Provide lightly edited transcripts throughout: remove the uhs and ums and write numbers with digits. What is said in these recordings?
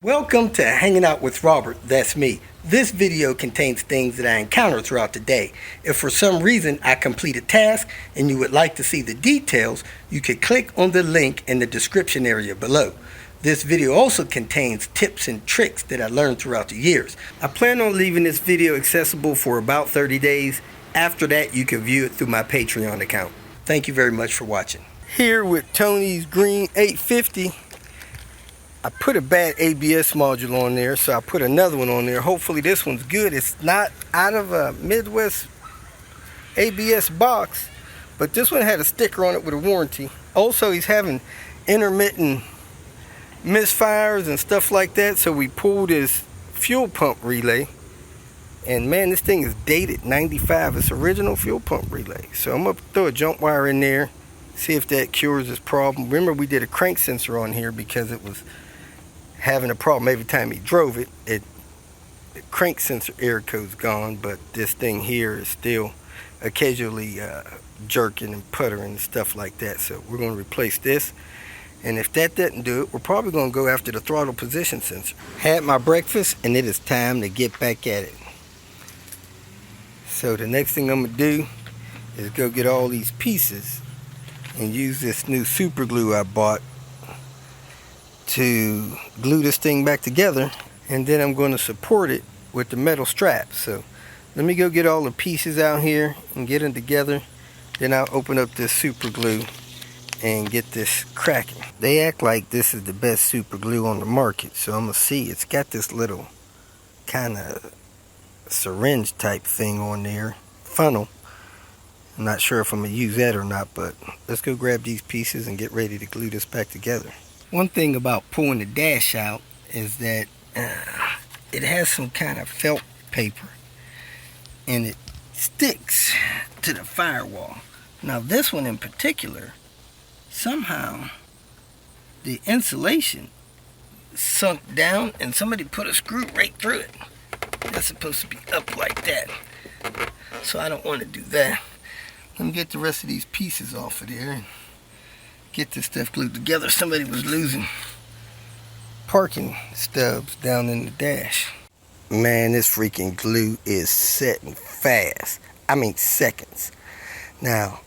Welcome to Hanging Out with Robert, that's me. This video contains things that I encounter throughout the day. If for some reason I complete a task and you would like to see the details, you can click on the link in the description area below. This video also contains tips and tricks that I learned throughout the years. I plan on leaving this video accessible for about 30 days. After that, you can view it through my Patreon account. Thank you very much for watching. Here with Tony's Green 850. I put a bad ABS module on there, so I put another one on there. Hopefully this one's good. It's not out of a Midwest ABS box, but this one had a sticker on it with a warranty. Also, he's having intermittent misfires and stuff like that, so we pulled his fuel pump relay. And man, this thing is dated 95. It's original fuel pump relay. So I'm going to throw a jump wire in there, see if that cures this problem. Remember, we did a crank sensor on here because it was having a problem every time he drove it. The crank sensor error code's gone, but this thing here is still occasionally jerking and puttering and stuff like that. So we're going to replace this, and if that doesn't do it, we're probably going to go after the throttle position sensor. Had my breakfast and it is time to get back at it. So the next thing I'm going to do is go get all these pieces and use this new super glue I bought to glue this thing back together, and then I'm going to support it with the metal strap. So let me go get all the pieces out here and get them together, then I'll open up this super glue and get this cracking. They act like this is the best super glue on the market, so I'm gonna see. It's got this little kind of syringe type thing on there, funnel. I'm not sure if I'm gonna use that or not, but let's go grab these pieces and get ready to glue this back together. One thing about pulling the dash out is that it has some kind of felt paper and it sticks to the firewall. Now this one in particular, somehow the insulation sunk down and somebody put a screw right through it. That's supposed to be up like that, so I don't want to do that. Let me get the rest of these pieces off of there and get this stuff glued together. Somebody was losing parking stubs down in the dash. Man, this freaking glue is setting fast. I mean seconds. Now,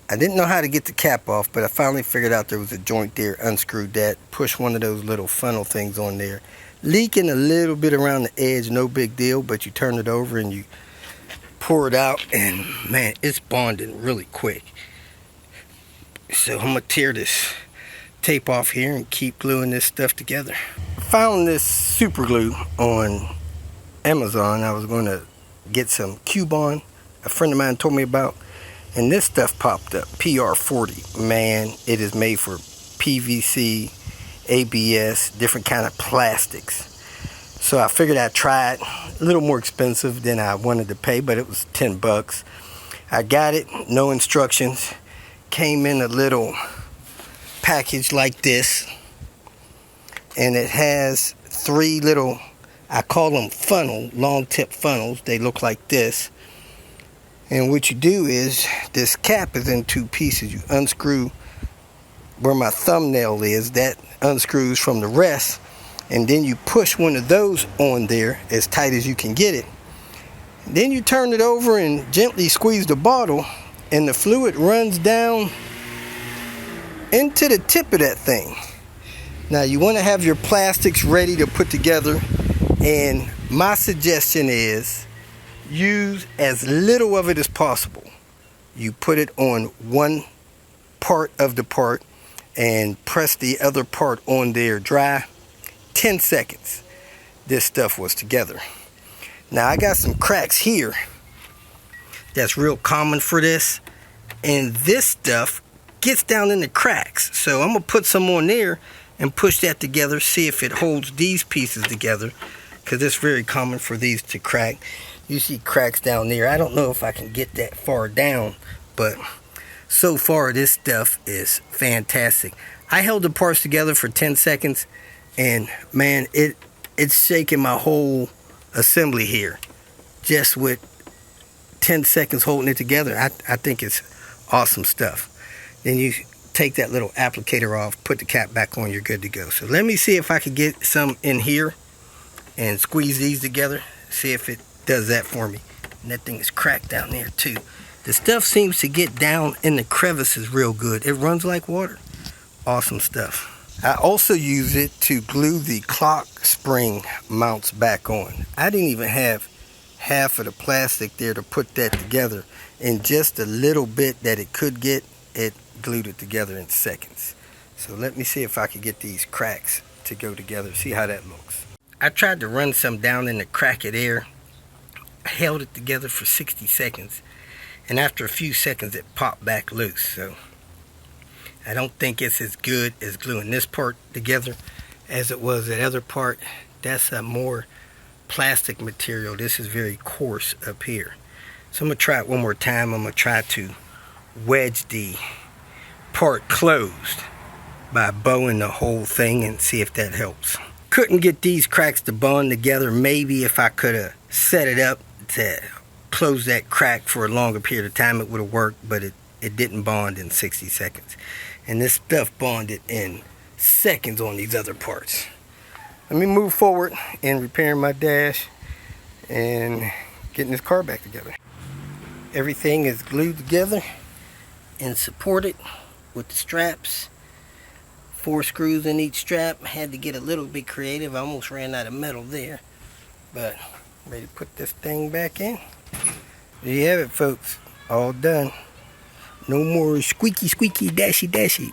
I didn't know how to get the cap off, but I finally figured out there was a joint there. Unscrewed that, pushed one of those little funnel things on there. Leaking a little bit around the edge, no big deal, but you turn it over and you pour it out, and man, it's bonding really quick. So I'm gonna tear this tape off here and keep gluing this stuff together. Found this super glue on Amazon. I was going to get some Cubon, a friend of mine told me about, and this stuff popped up, PR40. Man, it is made for PVC, ABS, different kind of plastics. So I figured I'd try it. A little more expensive than I wanted to pay, but it was 10 bucks. I got it, no instructions. Came in a little package like this, and it has 3 little, I call them funnel, long tip funnels. They look like this. And what you do is, this cap is in 2 pieces. You unscrew where my thumbnail is, that unscrews from the rest, and then you push one of those on there as tight as you can get it. Then you turn it over and gently squeeze the bottle, and the fluid runs down into the tip of that thing. Now you want to have your plastics ready to put together, and my suggestion is use as little of it as possible. You put it on one part of the part and press the other part on there dry. 10 seconds, this stuff was together. Now I got some cracks here that's real common for this, and this stuff gets down in the cracks. So I'm gonna put some on there and push that together, see if it holds these pieces together, because it's very common for these to crack. You see cracks down there. I don't know if I can get that far down, but so far this stuff is fantastic. I held the parts together for 10 seconds, and man, it's shaking my whole assembly here just with 10 seconds holding it together. I think it's awesome stuff. Then you take that little applicator off, put the cap back on, you're good to go. So let me see if I could get some in here and squeeze these together, see if it does that for me. And that thing is cracked down there too. The stuff seems to get down in the crevices real good. It runs like water. Awesome stuff. I also use it to glue the clock spring mounts back on. I didn't even have half of the plastic there to put that together. In just a little bit that it could get, it glued it together in seconds. So let me see if I can get these cracks to go together, see how that looks. I tried to run some down in the crack of air. I held it together for 60 seconds, and after a few seconds it popped back loose. So I don't think it's as good as gluing this part together as it was that other part. That's a more plastic material. This is very coarse up here. So I'm going to try it one more time. I'm going to try to wedge the part closed by bowing the whole thing and see if that helps. Couldn't get these cracks to bond together. Maybe if I could have set it up to close that crack for a longer period of time, it would have worked, but it didn't bond in 60 seconds. And this stuff bonded in seconds on these other parts. Let me move forward in repairing my dash and getting this car back together. Everything is glued together and supported with the straps. 4 screws in each strap. Had to get a little bit creative. I almost ran out of metal there, but I'm ready to put this thing back in. There you have it, folks. All done. No more squeaky dashy.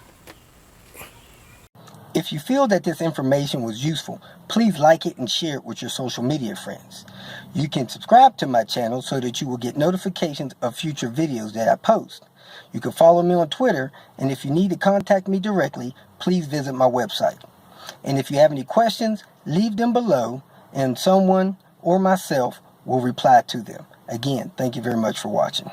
If you feel that this information was useful, please like it and share it with your social media friends. You can subscribe to my channel so that you will get notifications of future videos that I post. You can follow me on Twitter, and if you need to contact me directly, please visit my website. And if you have any questions, leave them below, and someone or myself will reply to them. Again, thank you very much for watching.